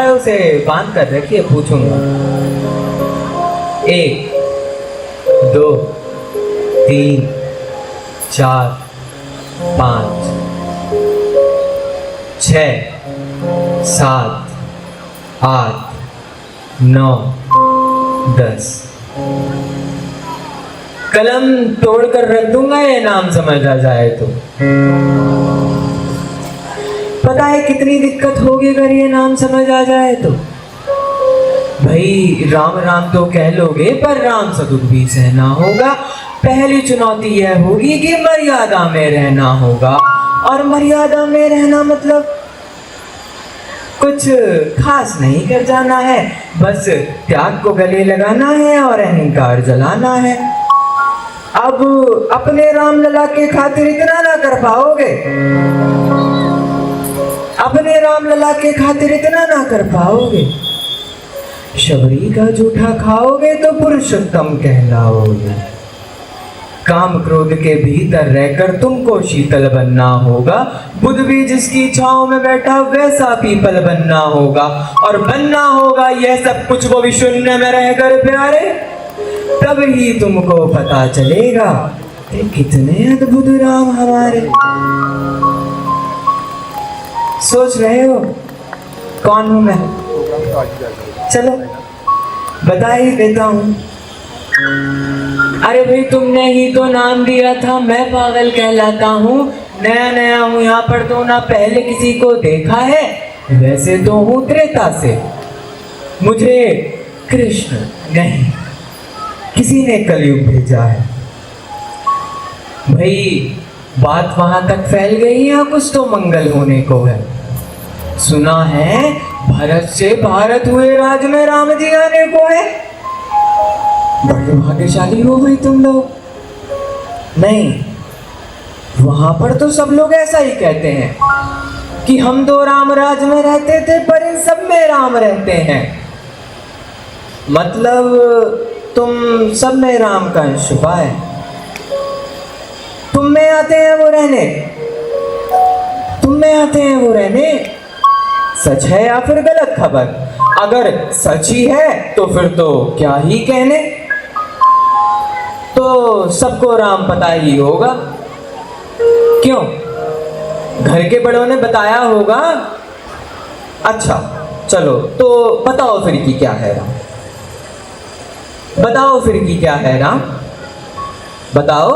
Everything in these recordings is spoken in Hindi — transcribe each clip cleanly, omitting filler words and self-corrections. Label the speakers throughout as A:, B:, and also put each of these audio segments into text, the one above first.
A: उसे बांध कर रखिए, पूछूंगा। 1 2 3 4 5 6 7 8 9 10। कलम तोड़ कर रख दूंगा, ये नाम समझ आ जाए तो। पता है कितनी दिक्कत होगी अगर ये नाम समझ आ जाए तो। भाई राम राम तो कह लोगे, पर राम सा दुख भी सहना होगा। पहली चुनौती यह होगी कि मर्यादा में रहना होगा। और मर्यादा में रहना मतलब कुछ खास नहीं कर जाना है, बस त्याग को गले लगाना है और अहंकार जलाना है। अब अपने राम लला के खातिर इतना ना कर पाओगे, अपने राम लला के खातिर इतना ना कर पाओगे। शबरी का जूठा खाओगे तो पुरुषोत्तम कहलाओगे। काम क्रोध के भीतर रहकर तुमको शीतल बनना होगा। बुद्ध भी जिसकी छांव में बैठा वैसा पीपल बनना होगा। और बनना होगा यह सब कुछ वो भी शून्य में रहकर प्यारे। तब ही तुमको पता चलेगा कि कितने अद्भुत राम हमारे। सोच रहे हो कौन हूं मैं? चलो बता ही देता हूं। अरे भाई तुमने ही तो नाम दिया था, मैं पागल कहलाता हूँ। नया नया हूँ यहाँ पर, तो ना पहले किसी को देखा है। वैसे तो हूँ त्रेता से, मुझे कृष्ण नहीं किसी ने कलयुग भेजा है। भाई बात वहां तक फैल गई या कुछ तो मंगल होने को है। सुना है भरत से भारत हुए राज में राम जी आने को है। बड़े भाग्यशाली हो गई तुम लोग। नहीं, वहां पर तो सब लोग ऐसा ही कहते हैं कि हम तो राम राज में रहते थे, पर इन सब में राम रहते हैं। मतलब तुम सब में राम का अंश छुपा है। तुम में आते हैं वो रहने, तुम में आते हैं वो रहने। सच है या फिर गलत खबर? अगर सच ही है तो फिर तो क्या ही कहने। तो सबको राम पता ही होगा। क्यों? घर के बड़ों ने बताया होगा। अच्छा चलो, तो बताओ फिर की क्या है राम? बताओ फिर की क्या है राम? बताओ।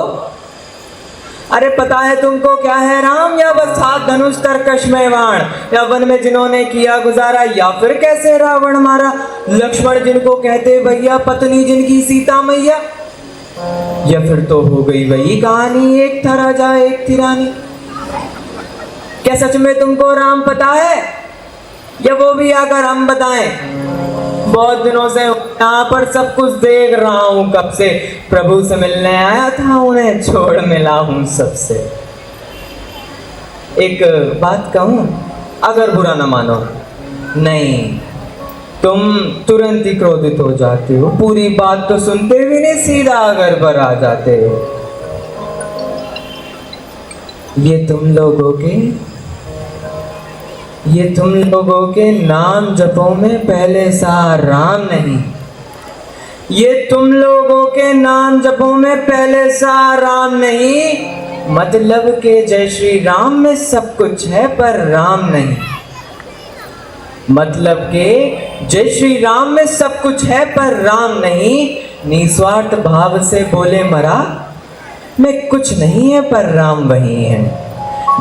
A: अरे पता है तुमको क्या है राम? या बस हाथ धनुष तरकश में बाण, या वन में जिन्होंने किया गुजारा, या फिर कैसे रावण मारा। लक्ष्मण जिनको कहते भैया, पत्नी जिनकी सीता मैया। या फिर तो हो गई वही कहानी, एक था राजा एक थी रानी। क्या सच में तुमको राम पता है, या वो भी आकर हम बताएं? बहुत दिनों से यहाँ पर सब कुछ देख रहा हूँ, कब से प्रभु से मिलने आया था, उन्हें छोड़ मिला हूँ सबसे। एक बात कहूँ, अगर बुरा न मानो। नहीं, तुम तुरंत ही क्रोधित हो जाते हो, पूरी बात तो सुनते भी नहीं, सीधा अगर पर आ जाते हो। ये तुम लोगों के नाम जपों में पहले सा राम नहीं। ये तुम लोगों के नाम जपों में पहले सा राम नहीं। मतलब के जय श्री राम में सब कुछ है पर राम नहीं। मतलब के जय श्री राम में सब कुछ है पर राम नहीं। निस्वार्थ भाव से बोले मरा में कुछ नहीं है पर राम वही है।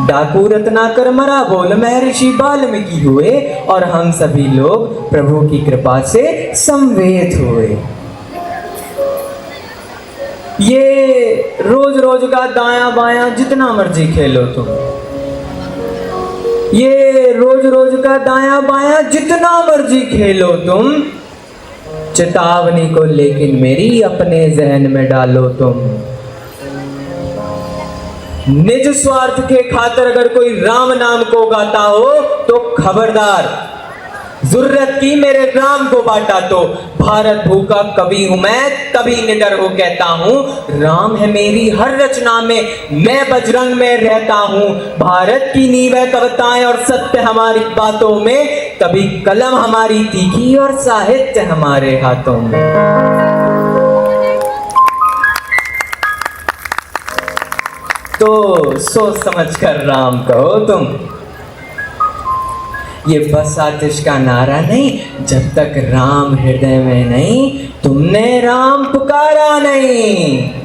A: डाकू रत्नाकर मरा बोल महर्षि वाल्मीकि हुए, और हम सभी लोग प्रभु की कृपा से संवेद हुए। ये रोज रोज का दायां बायां जितना मर्जी खेलो तुम, ये रोज रोज का दायां बायां जितना मर्जी खेलो तुम, चेतावनी को लेकिन मेरी अपने जहन में डालो तुम। निज स्वार्थ के खातिर अगर कोई राम नाम को गाता हो तो खबरदार, जरूरत की मेरे राम को बांटा तो। भारत भूखा कवि हूं मैं, तभी निडर हो कहता हूं, राम है मेरी हर रचना में, मैं बजरंग में रहता हूं। भारत की नींव है कविताएं और सत्य हमारी बातों में, तभी कलम हमारी तीखी और साहित्य हमारे हाथों में। तो सोच समझ कर राम कहो तुम, ये बस आतिश का नारा नहीं, जब तक राम हृदय में नहीं तुमने राम पुकारा नहीं।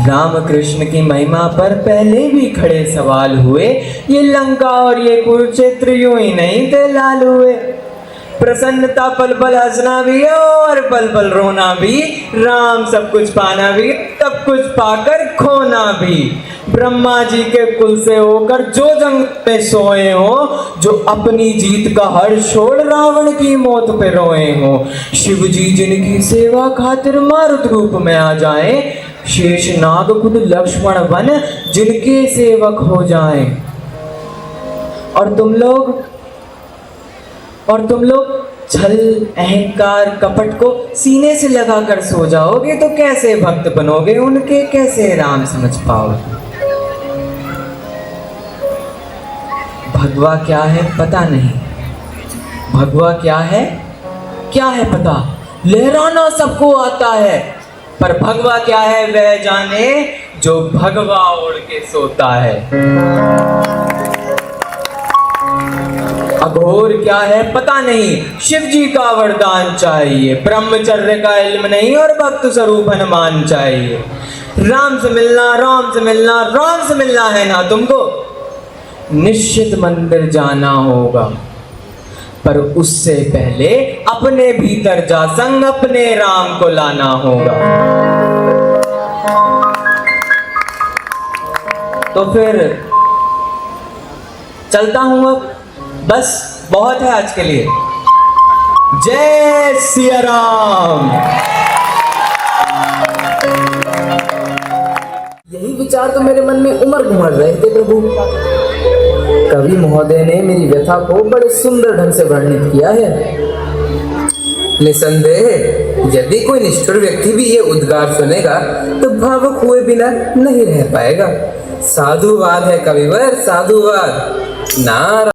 A: राम कृष्ण की महिमा पर पहले भी खड़े सवाल हुए, ये लंका और ये कुरुक्षेत्र यूं ही नहीं थे लाल हुए। प्रसन्नता पल पल हंसना भी और पल पल रोना भी, राम सब कुछ पाना भी सब कुछ पाकर खोना भी। ब्रह्मा जी के कुल से होकर जो जंग में सोए हो, जो अपनी जीत का हर्ष छोड़ रावण की मौत पे रोए हो, शिव जी जिनकी सेवा खातिर मारुत रूप में आ जाएं, शेष नाग खुद लक्ष्मण वन जिनके सेवक हो जाएं। और तुम लोग छल अहंकार कपट को सीने से लगाकर सो जाओगे तो कैसे भक्त बनोगे उनके, कैसे राम समझ पाओगे। भगवा क्या है पता नहीं, भगवा क्या है पता, लहराना सबको आता है, पर भगवा क्या है वह जाने जो भगवा ओढ़ के सोता है। अघोर क्या है पता नहीं, शिव जी का वरदान चाहिए, ब्रह्मचर्य का इल्म नहीं और भक्त स्वरूप हनुमान चाहिए। राम से मिलना, राम से मिलना, राम से मिलना है ना तुमको, निश्चित मंदिर जाना होगा, पर उससे पहले अपने भीतर जा संग अपने राम को लाना होगा। तो फिर चलता हूं अब, बस बहुत है आज के लिए। जय सिया राम।
B: यही विचार तो मेरे मन में उमड़ घुमड़ रहे थे प्रभु। कवि महोदय ने मेरी व्यथा को बड़े सुंदर ढंग से वर्णित किया है। निसंदेह यदि कोई निष्ठुर व्यक्ति भी ये उद्गार सुनेगा तो भावुक हुए बिना नहीं रह पाएगा। साधुवाद है कविवर, साधुवाद। नारायण।